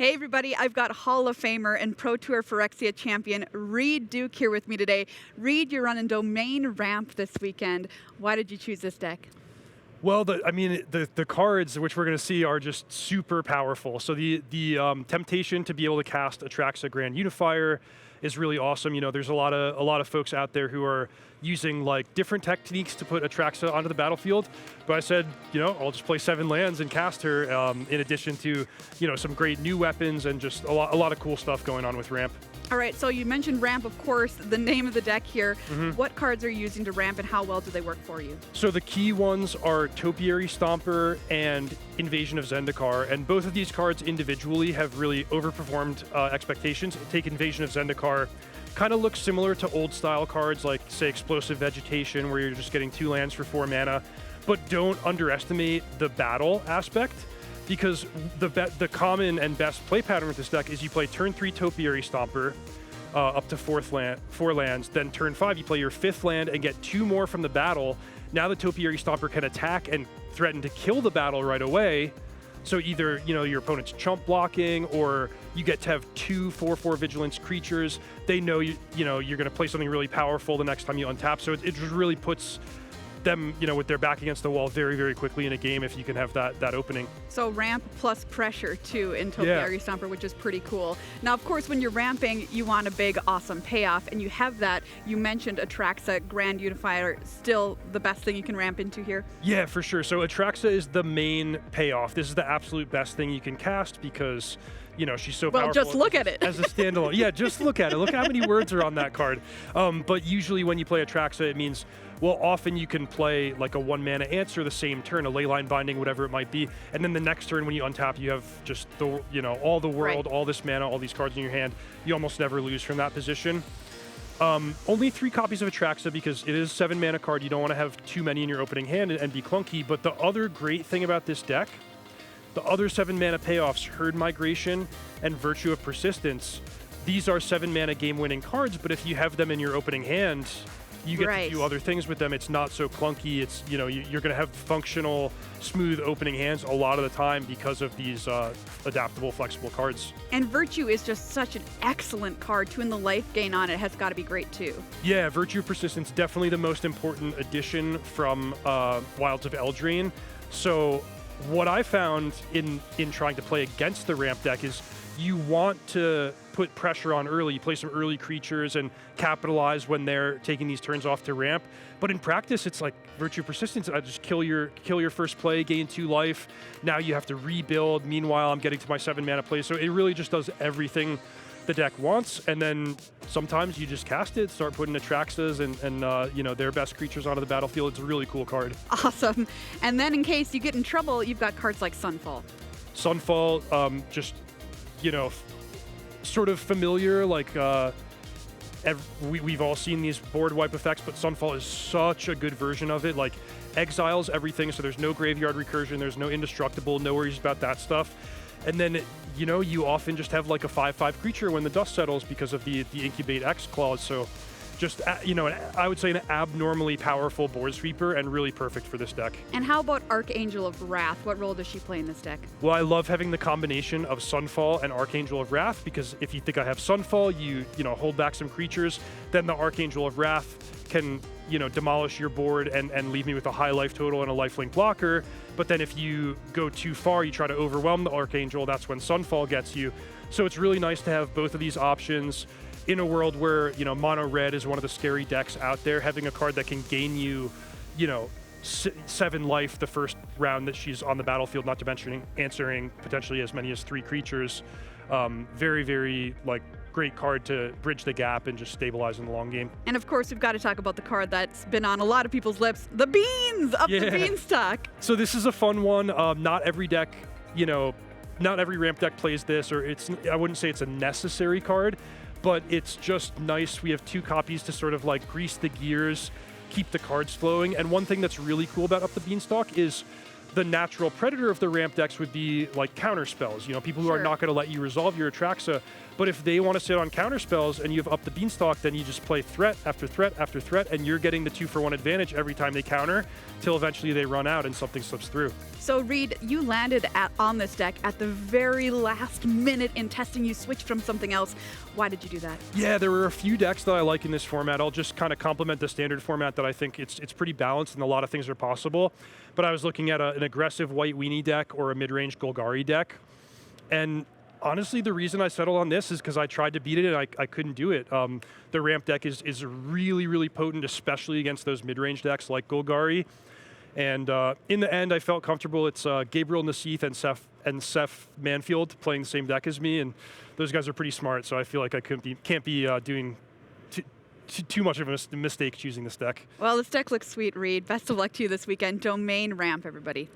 Hey everybody, I've got Hall of Famer and Pro Tour Phyrexia champion Reid Duke here with me today. Reid, you're running Domain Ramp this weekend. Why did you choose this deck? Well, the cards, which we're going to see, are just super powerful. So the temptation to be able to cast Atraxa Grand Unifier is really awesome. You know, there's a lot of folks out there who are using like different techniques to put Atraxa onto the battlefield. But I said, you know, I'll just play 7 lands and cast her. In addition to, you know, some great new weapons and just a lot of cool stuff going on with Ramp. All right, so you mentioned Ramp, of course, the name of the deck here. What cards are you using to Ramp and how well do they work for you? So the key ones are Topiary Stomper and Invasion of Zendikar, and both of these cards individually have really overperformed expectations. Take Invasion of Zendikar, kind of looks similar to old style cards like, say, Explosive Vegetation, where you're just getting 2 lands for 4 mana, but don't underestimate the battle aspect. Because the common and best play pattern with this deck is you play turn 3 Topiary Stomper, up to 4 lands, then turn 5 you play your 5th land and get 2 more from the battle. Now the Topiary Stomper can attack and threaten to kill the battle right away. So either, you know, your opponent's chump blocking, or you get to have 2 4/4 vigilance creatures. They know you know you're going to play something really powerful the next time you untap. So it just really puts them, you know, with their back against the wall very, very quickly in a game if you can have that opening. So Ramp plus pressure too in Topiary Stomper, which is pretty cool. Now, of course, when you're ramping, you want a big, awesome payoff, and you have that. You mentioned Atraxa Grand Unifier, still the best thing you can ramp into here? Yeah, for sure. So Atraxa is the main payoff. This is the absolute best thing you can cast because, you know, she's so powerful. Well, just look at it. As a standalone. Yeah, just look at it. Look how many words are on that card. But usually when you play Atraxa, it means, well, often you can play like a 1-mana answer the same turn, a Leyline Binding, whatever it might be, and then the next turn when you untap, you have just the, you know, all the world, all this mana, all these cards in your hand. You almost never lose from that position. Only 3 copies of Atraxa because it is a 7-mana card. You don't want to have too many in your opening hand and be clunky. But the other great thing about this deck, the other 7-mana payoffs, Herd Migration and Virtue of Persistence, these are 7-mana game-winning cards, but if you have them in your opening hand, you get to do other things with them. It's not so clunky. It's, you know, you're going to have functional, smooth opening hands a lot of the time because of these adaptable, flexible cards. And Virtue is just such an excellent card too, and the life gain on it has got to be great too. Yeah, Virtue of Persistence, definitely the most important addition from Wilds of Eldraine. So what I found in trying to play against the ramp deck is you want to put pressure on early. You play some early creatures and capitalize when they're taking these turns off to ramp. But in practice, it's like Virtue of Persistence. I just kill your first play, gain 2 life. Now you have to rebuild. Meanwhile, I'm getting to my 7-mana play. So it really just does everything the deck wants. And then sometimes you just cast it, start putting Atraxas and you know, their best creatures onto the battlefield. It's a really cool card. Awesome. And then in case you get in trouble, you've got cards like Sunfall. Sunfall, just, you know, sort of familiar, like we've all seen these board wipe effects, but Sunfall is such a good version of it. Like, exiles everything, so there's no graveyard recursion, there's no indestructible, no worries about that stuff. And then, you know, you often just have like a 5/5 creature when the dust settles because of the Incubate X clause. So just, you know, I would say an abnormally powerful board sweeper and really perfect for this deck. And how about Archangel of Wrath? What role does she play in this deck? Well, I love having the combination of Sunfall and Archangel of Wrath, because if you think I have Sunfall, you know, hold back some creatures, then the Archangel of Wrath can, you know, demolish your board and leave me with a high life total and a lifelink blocker. But then if you go too far, you try to overwhelm the Archangel, that's when Sunfall gets you. So it's really nice to have both of these options in a world where, you know, mono red is one of the scary decks out there. Having a card that can gain you, you know, 7 life the first round that she's on the battlefield, not to mention answering potentially as many as 3 creatures. Very, very, like, great card to bridge the gap and just stabilize in the long game. And of course, we've got to talk about the card that's been on a lot of people's lips, the Beans, up the Beanstalk. So this is a fun one. Not every deck, you know, not every ramp deck plays this, or I wouldn't say it's a necessary card, but it's just nice. We have 2 copies to sort of like grease the gears, keep the cards flowing. And one thing that's really cool about Up the Beanstalk is the natural predator of the ramp decks would be like counter spells, people who are not going to let you resolve your Atraxa. But if they want to sit on counter spells and you've upped the Beanstalk, then you just play threat after threat after threat, and you're getting the 2-for-1 advantage every time they counter, till eventually they run out and something slips through. So Reid, you landed on this deck at the very last minute in testing. You switched from something else. Why did you do that? Yeah, there were a few decks that I like in this format. I'll just kind of complement the standard format that I think it's pretty balanced and a lot of things are possible. But I was looking at an aggressive white weenie deck or a mid-range Golgari deck. And honestly, the reason I settled on this is because I tried to beat it and I couldn't do it. The ramp deck is really, really potent, especially against those mid-range decks like Golgari. And in the end, I felt comfortable. It's Gabriel Nassif and Seth Manfield playing the same deck as me, and those guys are pretty smart, so I feel like I can't be doing too much of a mistake choosing this deck. Well, this deck looks sweet, Reid. Best of luck to you this weekend. Domain ramp, everybody.